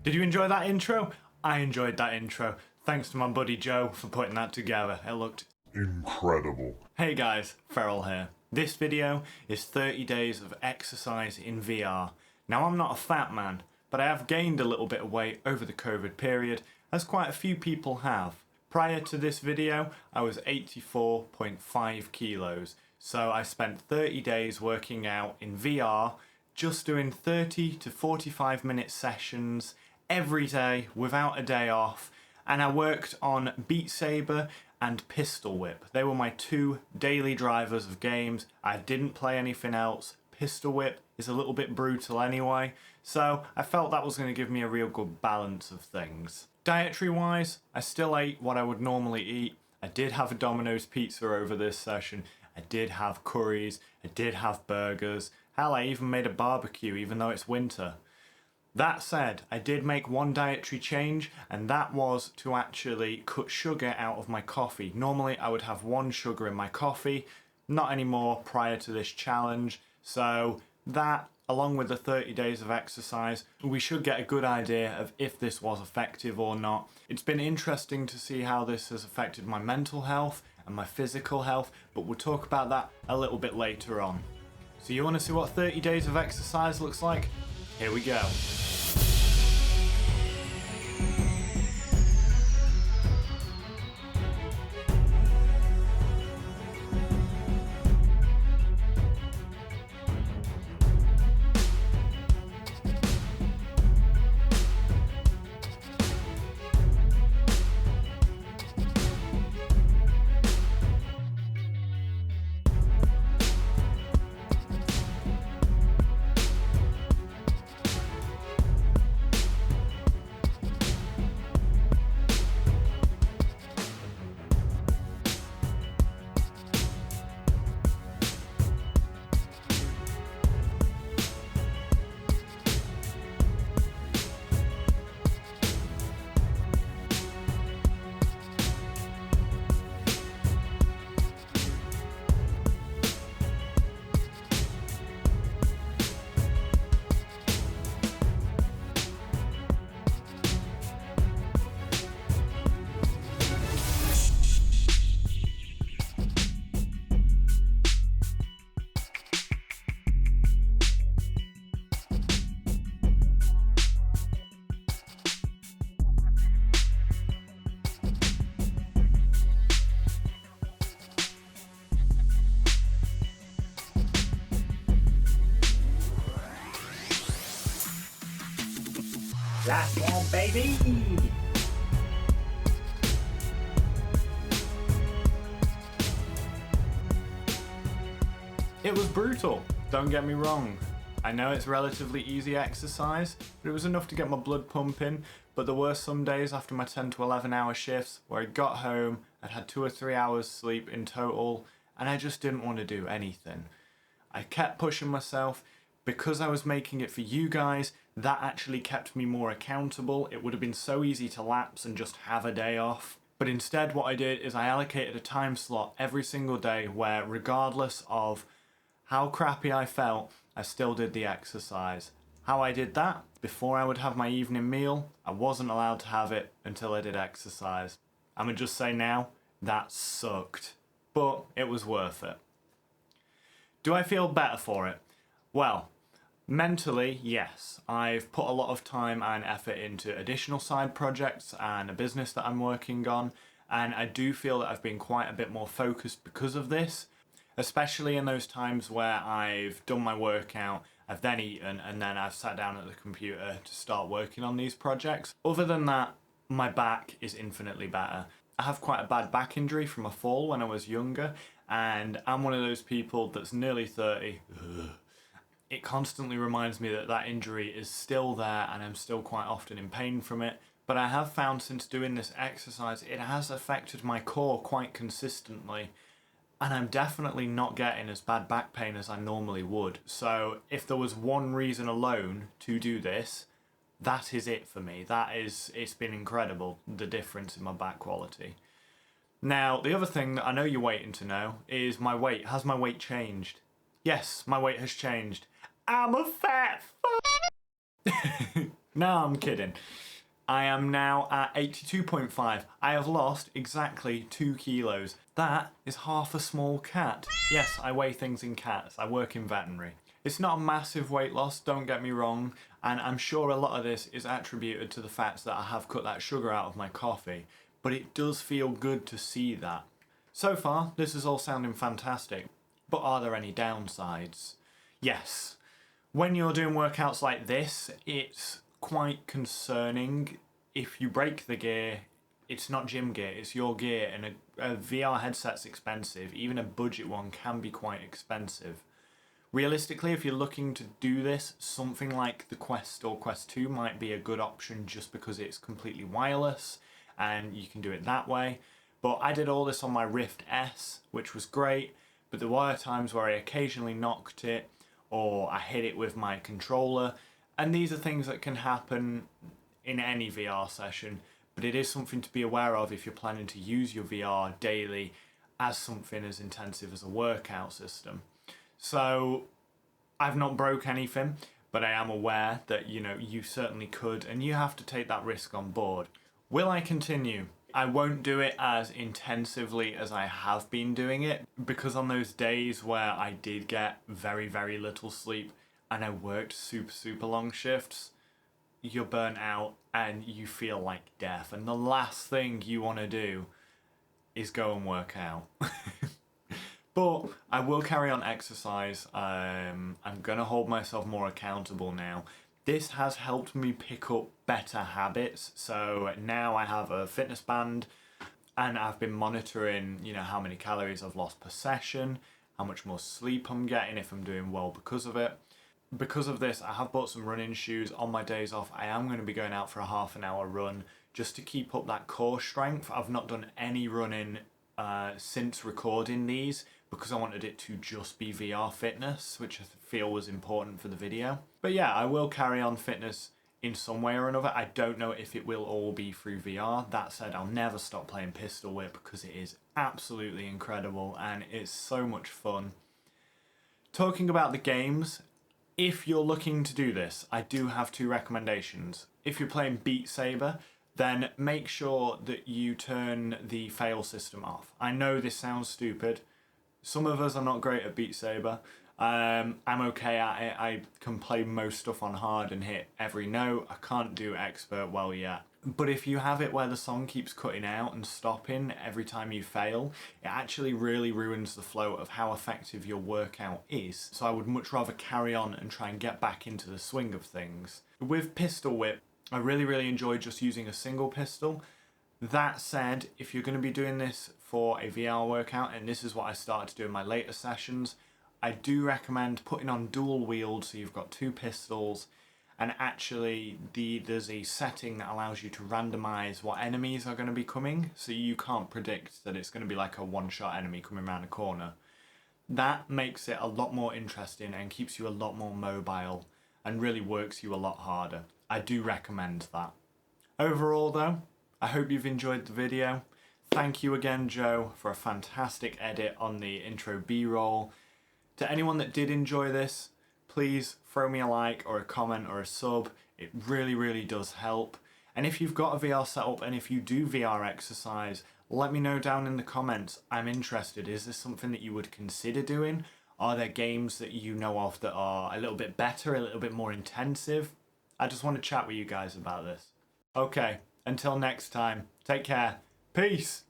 Did you enjoy that intro? I enjoyed that intro. Thanks to my buddy Joe for putting that together. It looked incredible. Hey guys, Feral here. This video is 30 days of exercise in VR. Now I'm not a fat man, but I have gained a little bit of weight over the COVID period, as quite a few people have. Prior to this video, I was 84.5 kilos, so I spent 30 days working out in VR, just doing 30 to 45 minute sessions every day without a day off, and I worked on Beat Saber and Pistol Whip. They were my two daily drivers of games. I didn't play anything else. Pistol Whip is a little bit brutal anyway, so I felt that was going to give me a real good balance of things. Dietary wise, I still ate what I would normally eat. I did have a Domino's pizza over this session. I did have curries. I did have burgers. Hell, I even made a barbecue even though it's winter. That said, I did make one dietary change, and that was to actually cut sugar out of my coffee. Normally I would have one sugar in my coffee, not anymore prior to this challenge. So that, along with the 30 days of exercise, we should get a good idea of if this was effective or not. It's been interesting to see how this has affected my mental health and my physical health, but we'll talk about that a little bit later on. So you want to see what 30 days of exercise looks like? Here we go. Last one, baby! It was brutal, don't get me wrong. I know it's relatively easy exercise, but it was enough to get my blood pumping. But there were some days after my 10 to 11 hour shifts where I got home, I'd had 2 or 3 hours sleep in total, and I just didn't want to do anything. I kept pushing myself. Because I was making it for you guys, that actually kept me more accountable. It would have been so easy to lapse and just have a day off. But instead what I did is I allocated a time slot every single day where, regardless of how crappy I felt, I still did the exercise. How I did that? Before I would have my evening meal, I wasn't allowed to have it until I did exercise. I'm gonna just say now, that sucked. But it was worth it. Do I feel better for it? Well, mentally, yes. I've put a lot of time and effort into additional side projects and a business that I'm working on, and I do feel that I've been quite a bit more focused because of this, especially in those times where I've done my workout, I've then eaten, and then I've sat down at the computer to start working on these projects. Other than that, my back is infinitely better. I have quite a bad back injury from a fall when I was younger, and I'm one of those people that's nearly 30. It constantly reminds me that that injury is still there and I'm still quite often in pain from it. But I have found since doing this exercise, it has affected my core quite consistently. And I'm definitely not getting as bad back pain as I normally would. So if there was one reason alone to do this, that is it for me. It's been incredible, the difference in my back quality. Now, the other thing that I know you're waiting to know is my weight. Has my weight changed? Yes, my weight has changed. I'm a fat fuck. No, I'm kidding. I am now at 82.5. I have lost exactly 2 kilos. That is half a small cat. Yes, I weigh things in cats. I work in veterinary. It's not a massive weight loss, don't get me wrong, and I'm sure a lot of this is attributed to the fact that I have cut that sugar out of my coffee, but it does feel good to see that. So far, this is all sounding fantastic, but are there any downsides? Yes. When you're doing workouts like this, it's quite concerning. If you break the gear, it's not gym gear, it's your gear, and a VR headset's expensive. Even a budget one can be quite expensive. Realistically, if you're looking to do this, something like the Quest or Quest 2 might be a good option just because it's completely wireless and you can do it that way. But I did all this on my Rift S, which was great, but there were times where I occasionally knocked it or I hit it with my controller, and these are things that can happen in any VR session, but it is something to be aware of if you're planning to use your VR daily as something as intensive as a workout system. So I've not broke anything, but I am aware that, you certainly could, and you have to take that risk on board. Will I continue? I won't do it as intensively as I have been doing it, because on those days where I did get very, very little sleep and I worked super, super long shifts, you're burnt out and you feel like death. And the last thing you want to do is go and work out. But I will carry on exercise. I'm going to hold myself more accountable now. This has helped me pick up better habits. So now I have a fitness band and I've been monitoring, how many calories I've lost per session, how much more sleep I'm getting, if I'm doing well because of it. Because of this, I have bought some running shoes. On my days off, I am going to be going out for a half an hour run just to keep up that core strength. I've not done any running since recording these because I wanted it to just be VR fitness, which I feel was important for the video. But yeah, I will carry on fitness in some way or another. I don't know if it will all be through VR. That said, I'll never stop playing Pistol Whip because it is absolutely incredible and it's so much fun. Talking about the games, if you're looking to do this, I do have 2 recommendations. If you're playing Beat Saber, then make sure that you turn the fail system off. I know this sounds stupid. Some of us are not great at Beat Saber. I'm okay at it. I can play most stuff on hard and hit every note. I can't do expert well yet. But if you have it where the song keeps cutting out and stopping every time you fail, it actually really ruins the flow of how effective your workout is. So I would much rather carry on and try and get back into the swing of things. With Pistol Whip, I really enjoy just using a single pistol. That said, if you're going to be doing this for a VR workout, and this is what I started to do in my later sessions, I do recommend putting on dual wield so you've got 2 pistols, and actually there's a setting that allows you to randomize what enemies are going to be coming, so you can't predict that it's going to be like a one-shot enemy coming around a corner. That makes it a lot more interesting and keeps you a lot more mobile and really works you a lot harder. I do recommend that. Overall though, I hope you've enjoyed the video. Thank you again, Joe, for a fantastic edit on the intro B-roll. To anyone that did enjoy this, please throw me a like or a comment or a sub. It really does help. And if you've got a VR setup and if you do VR exercise, let me know down in the comments. I'm interested. Is this something that you would consider doing? Are there games that you know of that are a little bit better, a little bit more intensive? I just want to chat with you guys about this. Okay, until next time, take care. Peace!